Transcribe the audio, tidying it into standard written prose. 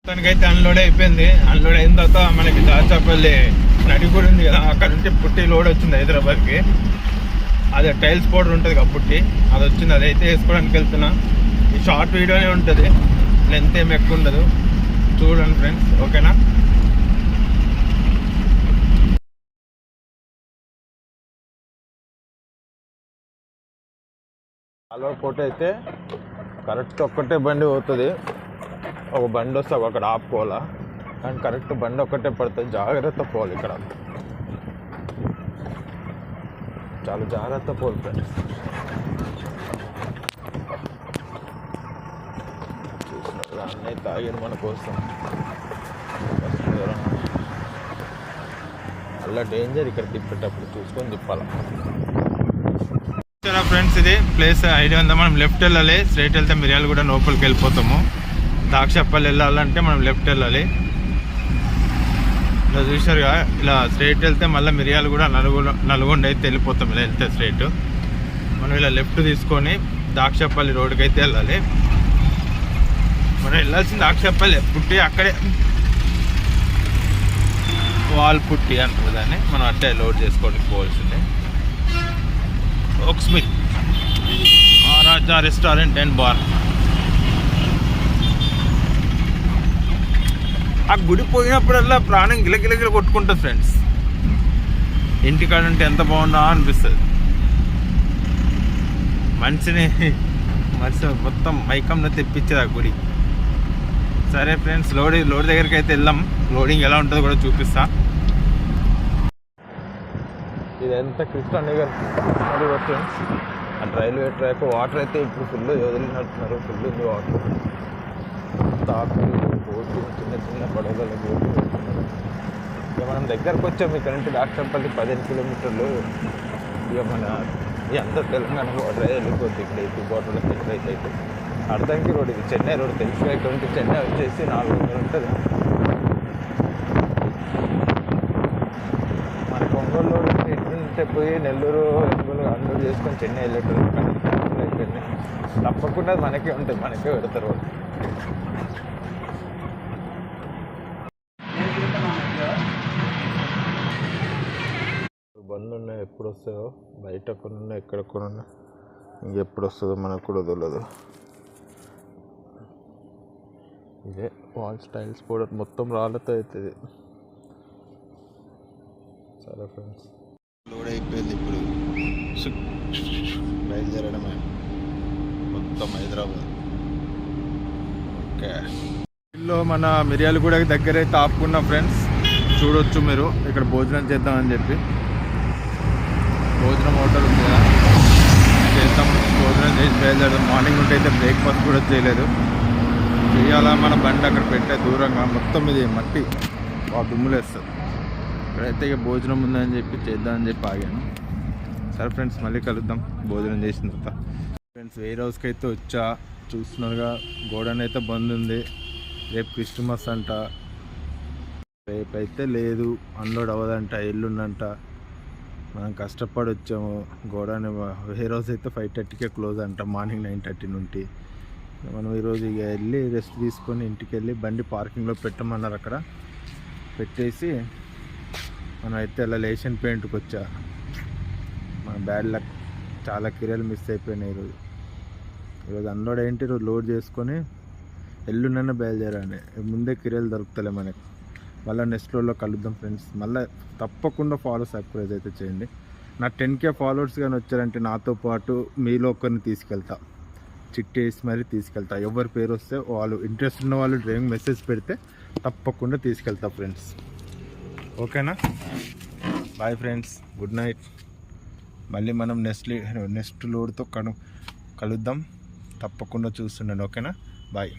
తనకైతే అన్లోడ్ అయిపోయింది. అన్లోడ్ అయిన తర్వాత మనకి దాచాపల్లి నడి కూడా ఉంది కదా, అక్కడ నుంచి పుట్టి లోడ్ వచ్చింది హైదరాబాద్కి. అదే టైల్స్ పౌడర్ ఉంటుంది కదా పుట్టి, అది వచ్చింది. అదైతే వేసుకోవడానికి వెళ్తున్నా. ఈ షార్ట్ వీడియోనే ఉంటుంది, లెంత్ ఏమి ఎక్కువ ఉండదు. చూడండి ఫ్రెండ్స్, ఓకేనా. అలో పోటీ అయితే కరెక్ట్ ఒక్కటే బండి పోతుంది. ఒక బండి వస్తే అక్కడ ఆపుకోవాలా, కానీ కరెక్ట్ బండి ఒక్కటే పడుతుంది. జాగ్రత్త పోవాలి, ఇక్కడ చాలా జాగ్రత్త పోవాలి ఫ్రెండ్స్. చూసినప్పుడు అన్నయ్య తాగారు మన కోసం. అలా డేంజర్ ఇక్కడ తిప్పేటప్పుడు చూసుకొని తిప్పాలా ఫ్రెండ్స్. ఇది ప్లేస్ ఐడియా ఉందా? మనం లెఫ్ట్ వెళ్ళాలి, స్ట్రైట్ వెళ్తే మిర్యాలు కూడా లోపలికి వెళ్ళిపోతాము. దాక్షపల్లి వెళ్ళాలంటే మనం లెఫ్ట్ వెళ్ళాలి. ఇలా చూసారుగా, ఇలా స్ట్రైట్ వెళ్తే మళ్ళీ మిర్యాలు కూడా నల్గొండ అయితే వెళ్ళిపోతాం. ఇలా వెళ్తే స్ట్రైట్ మనం ఇలా లెఫ్ట్ తీసుకొని దాక్షపల్లి రోడ్డుకి అయితే వెళ్ళాలి. మనం వెళ్ళాల్సింది దాక్షపల్లి పుట్టి, అక్కడే వాల్ పుట్టి అంటారు దాన్ని. మనం అట్టే లోడ్ చేసుకోవడానికి పోవాల్సిందే. ఓక్స్మిత్ మహారాజా రెస్టారెంట్ అండ్ బార్. ఆ గుడి పోయినప్పుడల్లా ప్రాణం గిలగిలగిల కొట్టుకుంటుంది ఫ్రెండ్స్. ఇంటికాడ ఉంటే ఎంత బాగుందా అనిపిస్తుంది. మనిషి మొత్తం మైకంలో తెప్పించేది ఆ గుడి. సరే ఫ్రెండ్స్, లోడ్ దగ్గరికి అయితే వెళ్దాం. లోడింగ్ ఎలా ఉంటుందో కూడా చూపిస్తా. ఇదంతా కృష్ణానగర్ ఫ్రెండ్స్. ఆ రైల్వే ట్రాక్ వాటర్ అయితే ఇప్పుడు ఫుల్ వదిలినట్టున్నారు. ఫుల్ ఉంది వాటర్. తాకులు బోట్లు, చిన్న చిన్న పడవల బోట్లు పెడుతున్నారు. ఇక మనం దగ్గరకు వచ్చాము. ఇక్కడ నుంచి దాక్షపల్లి 15 కిలోమీటర్లు. ఇక మన అంతా తెలంగాణ బోర్డర్ వెళ్ళిపోతుంది. ఇక్కడ ఏపీ బోర్డర్లో సెటిల్ అయితే అర్ధంకి రోడ్. ఇది చెన్నై రోడ్ తెలుసుగా. ఇక్కడ నుంచి చెన్నై వచ్చేసి 400 ఉంటుంది. మన ఒంగోలు రోడ్ ఎట్లుంటే పోయి నెల్లూరు అన్లోడ్ చేసుకొని చెన్నై వెళ్ళేటప్పుడు అయిపోయింది. తప్పకుండా మనకే ఉంటుంది, మనకే పెడతారు వాళ్ళు. బండ్లు ఉన్నాయి, ఎప్పుడు వస్తాయో. బయట కొనున్నా, ఎక్కడ కొనున్నా, ఇంకెప్పుడు వస్తుందో మనకు కూడా తెలియదు. ఇదే వాల్ స్టైల్స్ పౌడర్ మొత్తం రాళ్ళతో అవుతుంది. సరే ఫ్రెండ్స్, లోడ్ అయిపోయింది. ఇప్పుడు బయలుదేరడమే మొత్తం హైదరాబాద్. ఓకే, ఇల్లు మన మిర్యాలు కూడా దగ్గర అయితే ఆపుకున్నాం ఫ్రెండ్స్. చూడొచ్చు మీరు. ఇక్కడ భోజనం చేద్దామని చెప్పి భోజనం హోటల్ ఉంది కదా, చేద్దాం. భోజనం చేసి బయలుదేరదాం. మార్నింగ్ ఉంటే అయితే బ్రేక్ఫాస్ట్ కూడా చేయలేదు. చేయాలా, మన బండి అక్కడ పెట్టే దూరంగా మొత్తం ఇది మట్టి దుమ్ములేస్తుంది. ఇక్కడైతే ఇక భోజనం ఉందని చెప్పి చేద్దామని చెప్పి ఆగాను. సరే ఫ్రెండ్స్, మళ్ళీ కలుద్దాం భోజనం చేసిన తర్వాత. ఫ్రెండ్స్, వేర్ హౌస్కి అయితే వచ్చా. చూస్తున్నారుగా, గోడౌన్ అయితే బంద్ ఉంది. రేపు క్రిస్మస్ అంట. రేపైతే లేదు, అన్లోడ్ అవ్వదంట, ఎల్లుండంట. మనం కష్టపడి వచ్చాము. గోడౌన్ వేర్ హౌస్ అయితే 5:30కే క్లోజ్ అంట, మార్నింగ్ 9:30 నుండి. మనం ఈరోజు ఇక వెళ్ళి రెస్ట్ తీసుకొని ఇంటికి వెళ్ళి బండి పార్కింగ్లో పెట్టమన్నారు. అక్కడ పెట్టేసి మనం అయితే అలా లేషన్ పెయింట్కి వచ్చా. మన బ్యాడ్ లక్, చాలా కిరాలు మిస్ అయిపోయినాయి ఈరోజు అన్లోడ్ అయింటే ఈరోజు లోడ్ చేసుకొని ఎల్లుండనే బయలుదేరాలి. ముందే కిరాలు దొరుకుతలే మనకి. మళ్ళీ నెక్స్ట్ రోడ్లో కలుద్దాం ఫ్రెండ్స్. మళ్ళీ తప్పకుండా ఫాలో సబ్స్క్రైబ్ అయితే చేయండి. నా 10K ఫాలోవర్స్ కానీ వచ్చారంటే నాతో పాటు మీలో ఒకరిని తీసుకెళ్తా, చిట్టి వేసి మరీ తీసుకెళ్తా. ఎవరి పేరు వస్తే వాళ్ళు, ఇంట్రెస్ట్ ఉన్న వాళ్ళు డ్రైవింగ్ మెసేజ్ పెడితే తప్పకుండా తీసుకెళ్తా ఫ్రెండ్స్. ఓకేనా? Bye friends, good night. మళ్ళీ మనం నెక్స్ట్ లోడ్తో కలుద్దాం. తప్పకుండా చూస్తుండండి. ఓకేనా? బాయ్.